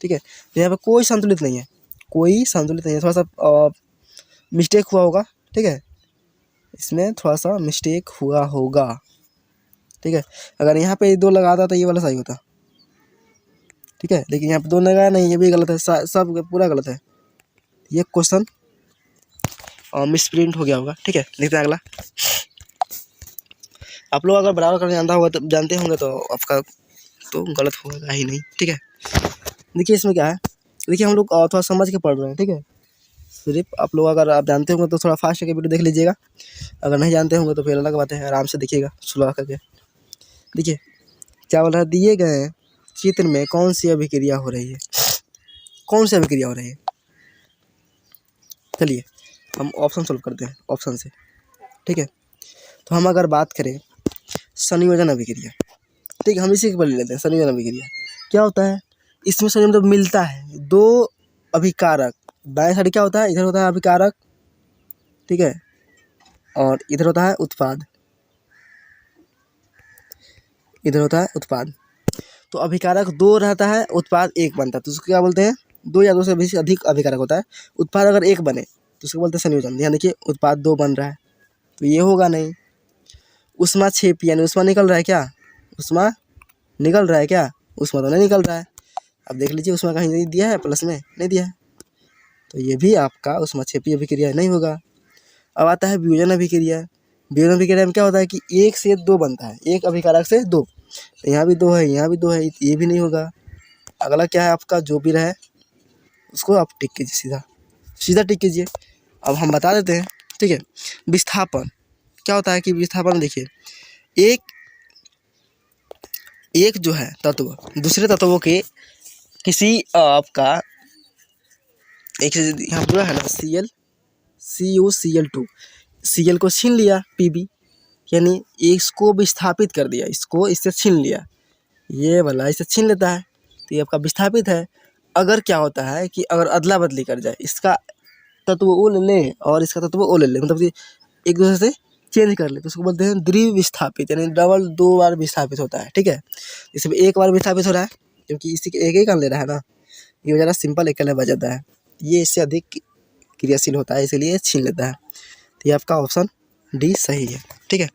Speaker 1: ठीक है। तो यहाँ पे कोई संतुलित नहीं है, कोई संतुलित नहीं है, थोड़ा सा मिस्टेक हुआ होगा, ठीक है, इसमें थोड़ा सा मिस्टेक हुआ होगा, ठीक है। अगर यहाँ पे 2 लगाता तो ये वाला सही होता, ठीक है, लेकिन यहाँ पे 2 लगाया नहीं, ये भी गलत है, सब पूरा गलत है, ये क्वेश्चन मिसप्रिंट हो गया होगा, ठीक है। देखते हैं अगला, आप लोग अगर बराबर करना जानते होंगे तो आपका तो गलत होगा ही नहीं, ठीक है। देखिए इसमें क्या है, देखिए हम लोग थोड़ा समझ के पढ़ रहे हैं, ठीक है। सिर्फ आप लोग अगर आप जानते होंगे तो थोड़ा फास्ट करके वीडियो देख लीजिएगा, अगर नहीं जानते होंगे तो फिर अलग बात है, आराम से देखिएगा सुलह करके। देखिए क्या बोल रहा है, दिए गए चित्र में कौन सी अभिक्रिया हो रही है, कौन सी अभिक्रिया हो रही है। चलिए हम ऑप्शन सोल्व करते हैं, ऑप्शन से, ठीक है। तो हम अगर बात करें संयोजन अभिक्रिया, ठीक है, हम इसी के पर ले लेते हैं। संयोजन अभिक्रिया क्या होता है, इसमें संयोजन मतलब मिलता है 2 अभिकारक, दाएं साइड क्या होता है, इधर होता है अभिकारक, ठीक है, और इधर होता है उत्पाद, इधर होता है उत्पाद। तो अभिकारक 2 रहता है, उत्पाद 1 बनता है, तो उसको क्या बोलते हैं, 2 या 2 से भी अधिक अभिकारक होता है, उत्पाद अगर 1 बने तो उसको बोलते हैं संयोजन। ध्यान देखिए उत्पाद 2 बन रहा है, तो ये होगा नहीं। उष्मा क्षेप यानी उष्मा निकल रहा है क्या, उष्मा निकल रहा है क्या, उष्मा तो नहीं निकल रहा है। अब देख लीजिए उष्मा कहीं नहीं दिया है, प्लस में नहीं दिया है, तो ये भी आपका उष्माक्षेपीय अभिक्रिया नहीं होगा। अब आता है वियोजन अभिक्रिया। वियोजन अभिक्रिया में क्या होता है कि 1 से 2 बनता है, एक अभिकारक से 2, तो यहाँ भी 2 है, यहाँ भी 2 है, ये भी नहीं होगा। अगला क्या है आपका, जो भी रहे उसको आप टिक कीजिए, सीधा सीधा टिक कीजिए। अब हम बता देते हैं, ठीक है। विस्थापन क्या होता है कि विस्थापन देखिए, एक जो है तत्व दूसरे तत्वों के किसी आपका एक यहाँ पूरा है ना, CuCl2, Cl को छीन लिया Pb, यानी इसको विस्थापित कर दिया, इसको इससे छीन लिया, ये वाला इसे छीन लेता है, तो ये आपका विस्थापित है। अगर क्या होता है कि अगर अदला बदली कर जाए, इसका तत्व ओ ले ले और इसका तत्व ओ ले ले, मतलब कि एक दूसरे से चेंज कर ले, तो उसको बोलते हैं द्वि विस्थापित, यानी डबल 2 बार विस्थापित होता है, ठीक है। इसमें 1 बार विस्थापित हो रहा है क्योंकि इसी के एक ही काम ले रहा है ना, ये ज़रा सिंपल एक बच जाता है, ये इससे अधिक क्रियाशील होता है, इसीलिए छीन लेता है। तो ये आपका ऑप्शन डी सही है, ठीक है।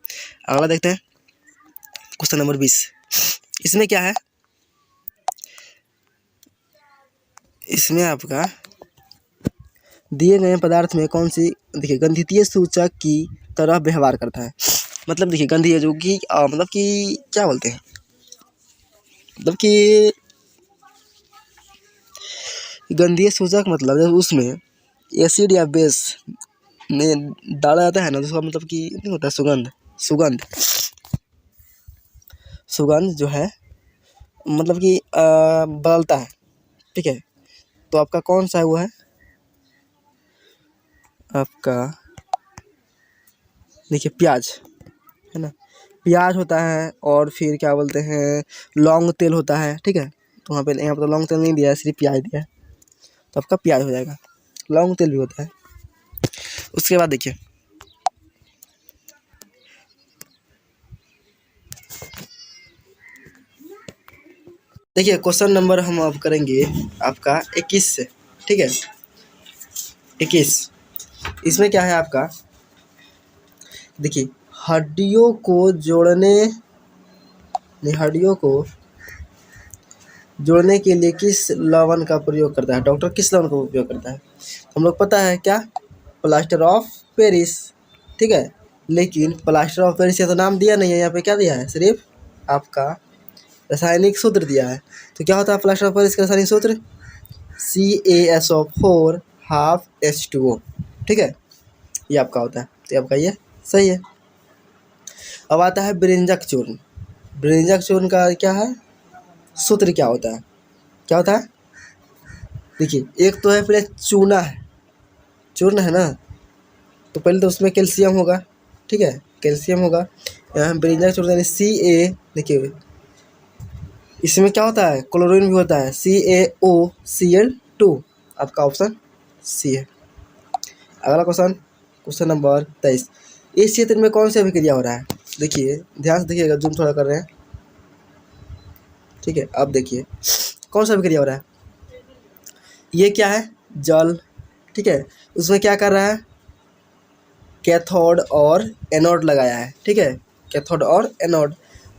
Speaker 1: अगला देखते हैं क्वेश्चन नंबर 20। इसमें क्या है, इसमें आपका दिए गए पदार्थ में कौन सी, देखिए, गंधितीय सूचक की तरह व्यवहार करता है। मतलब देखिए गंधीय जो कि मतलब कि क्या बोलते हैं, मतलब कि गंधीय सूचक मतलब जब उसमें एसिड या बेस में डाला जाता है ना, तो उसका मतलब कि नहीं होता है सुगंध, सुगंध सुगंध जो है मतलब कि बदलता है। ठीक है, तो आपका कौन सा है वो है आपका, देखिए प्याज है ना, प्याज होता है, और फिर क्या बोलते हैं लौंग तेल होता है। ठीक है, तो वहाँ पे यहाँ पर तो लौंग तेल नहीं दिया है, सिर्फ प्याज दिया है, तो आपका प्याज हो जाएगा। लौंग तेल भी होता है। उसके बाद देखिए क्वेश्चन नंबर हम अब करेंगे आपका 21 से। ठीक है, 21 इसमें क्या है आपका, देखिए हड्डियों को जोड़ने के लिए किस लवण का प्रयोग करता है, डॉक्टर किस लवण का उपयोग करता है। हम लोग पता है क्या, प्लास्टर ऑफ पेरिस। ठीक है, लेकिन प्लास्टर ऑफ पेरिस का तो नाम दिया नहीं है, यहाँ पे क्या दिया है, सिर्फ आपका रासायनिक सूत्र दिया है। तो क्या होता है प्लास्टर ऑफ पेरिस का रासायनिक सूत्र, CaSO4 हाफ H2O। ठीक है, ये आपका होता है, तो आपका ये सही है। अब आता है ब्रिंजक चूर्ण। ब्रिंजक चूर्ण का क्या है, सूत्र क्या होता है, क्या होता है, देखिए एक तो है पहले चूना है, चूर्ण है ना, तो पहले तो उसमें कैल्शियम होगा। ठीक है, कैल्शियम होगा। यहाँ ब्रिंजक चूर्ण यानी Ca, देखिए इसमें क्या होता है, क्लोरीन भी होता है, CaOCl2। आपका ऑप्शन सी है। अगला क्वेश्चन, क्वेश्चन नंबर 23। इस क्षेत्र में कौन सी अभिक्रिया हो रहा है, देखिए ध्यान से देखिएगा, जूम थोड़ा कर रहे हैं। ठीक है, अब देखिए कौन सा अभिक्रिया हो रहा है, ये क्या है, जल। ठीक है, उसमें क्या कर रहा है, कैथोड और एनोड लगाया है। ठीक है, कैथोड और एनोड,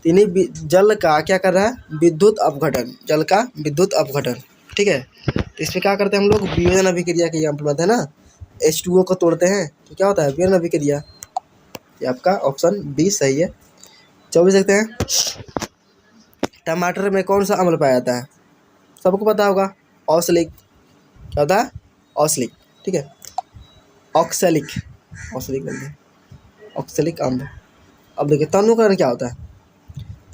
Speaker 1: इन्हीं जल का क्या कर रहा है, विद्युत अपघटन, जल का विद्युत अपघटन। ठीक है, तो इसमें क्या करते हैं हम लोग, वियोजन अभिक्रिया के एग्जाम्पल बनाते हैं ना, H2O को तोड़ते हैं तो क्या होता है, वियोजन अभिक्रिया। ये आपका ऑप्शन बी सही है। 24 देखते हैं, टमाटर में कौन सा अम्ल पाया जाता है, सबको पता होगा, ऑक्सैलिक। क्या होता है, ऑक्सैलिक। ठीक है, ऑक्सैलिक, ऑक्सैलिक बोलते हैं, ऑक्सैलिक अम्ल। अब देखिए तनुकरण क्या होता है,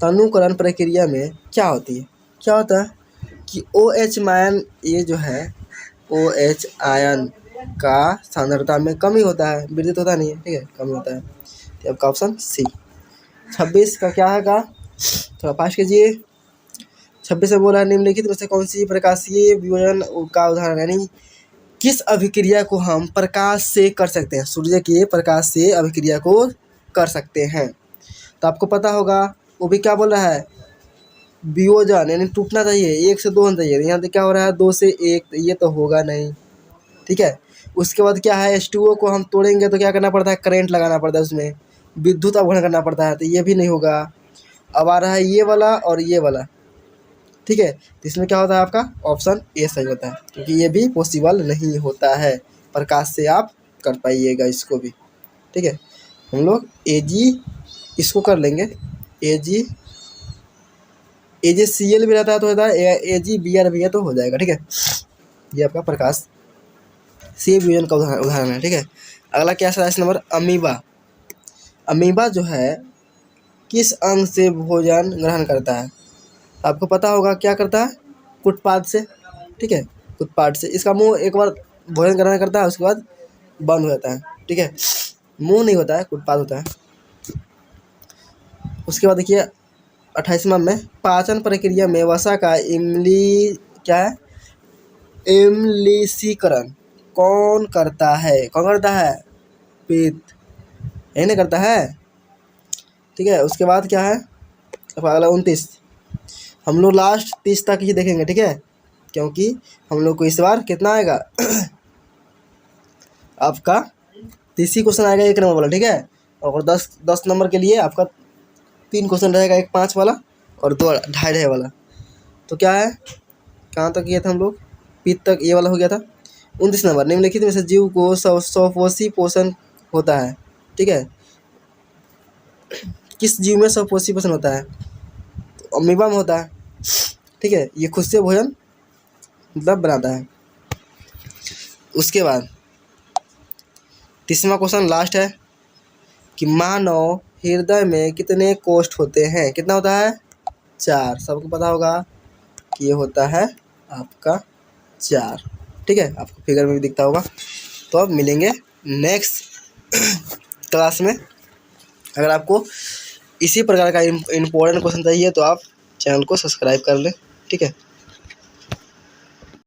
Speaker 1: तनुकरण प्रक्रिया में क्या होती है, क्या होता है कि OH आयन, ये जो है OH आयन का सांद्रता में कमी होता है, विद्युत होता नहीं है। ठीक है, कमी होता है, तो आपका ऑप्शन सी। 26 का क्या है का, थोड़ा फास्ट कीजिए। 26 में बोला है निम्नलिखित में से कौन सी प्रकाशीय वियोजन का उदाहरण, यानी किस अभिक्रिया को हम प्रकाश से कर सकते हैं, सूर्य के प्रकाश से अभिक्रिया को कर सकते हैं। तो आपको पता होगा, वो भी क्या बोल रहा है, वियोजन यानी टूटना चाहिए, 1 से 2 होना चाहिए, यहाँ पे क्या हो रहा है 2 से 1, तो ये तो होगा नहीं। ठीक है, उसके बाद क्या है, H2O को हम तोड़ेंगे तो क्या करना पड़ता है, करंट लगाना पड़ता है, उसमें विद्युत अपघटन करना पड़ता है, तो ये भी नहीं होगा। अब आ रहा है ये वाला और ये वाला। ठीक है, तो इसमें क्या होता है, आपका ऑप्शन ए सही होता है, क्योंकि ये भी पॉसिबल नहीं होता है, प्रकाश से आप कर पाइएगा इसको भी। ठीक है, हम लोग Ag इसको कर लेंगे, AgCl भी रहता है तो होता है AgBr भी है तो हो जाएगा। ठीक है, ये आपका प्रकाश से वियोजन का उदाहरण है। ठीक है, अगला क्या है, नंबर अमीबा। अमीबा जो है किस अंग से भोजन ग्रहण करता है, आपको पता होगा क्या करता है, कुटपाद से। ठीक है, कुटपाद से, इसका मुंह एक बार भोजन ग्रहण करता है उसके बाद बंद हो जाता है। ठीक है, मुंह नहीं होता है, कुटपाद होता है। उसके बाद देखिए 28वां में, पाचन प्रक्रिया में वसा का क्या है, इम्लिशीकरण कौन करता है, कौन करता है, पित्त, यही नहीं करता है। ठीक है, उसके बाद क्या है, अगला 29, हम लोग लास्ट 30 तक ही देखेंगे। ठीक है, क्योंकि हम लोग को इस बार कितना आएगा आपका 30 क्वेश्चन आएगा, 1 नंबर वाला। ठीक है, और 10 नंबर के लिए आपका 3 क्वेश्चन रहेगा, एक 5 वाला और 2 2.5 वाला। तो क्या है, कहाँ तक किए थे हम लोग, पित्त तक, ये वाला हो गया था। 29 नंबर, निम्नलिखित में से जीव को स्वपोषी पोषण होता है। ठीक है, किस जीव में स्वपोषी पोषण होता है? तो अमीबा में होता है। ठीक है, ये खुद से भोजन मतलब बनाता है। उसके बाद 30वां क्वेश्चन लास्ट है कि मानव हृदय में कितने कोष्ठ होते हैं? कितना होता है? 4। सबको पता होगा कि ये होता है आपका 4। ठीक है, आपको फिगर में भी दिखता होगा। तो अब मिलेंगे नेक्स्ट क्लास में। अगर आपको इसी प्रकार का इम्पोर्टेंट क्वेश्चन चाहिए तो आप चैनल को सब्सक्राइब कर लें। ठीक है।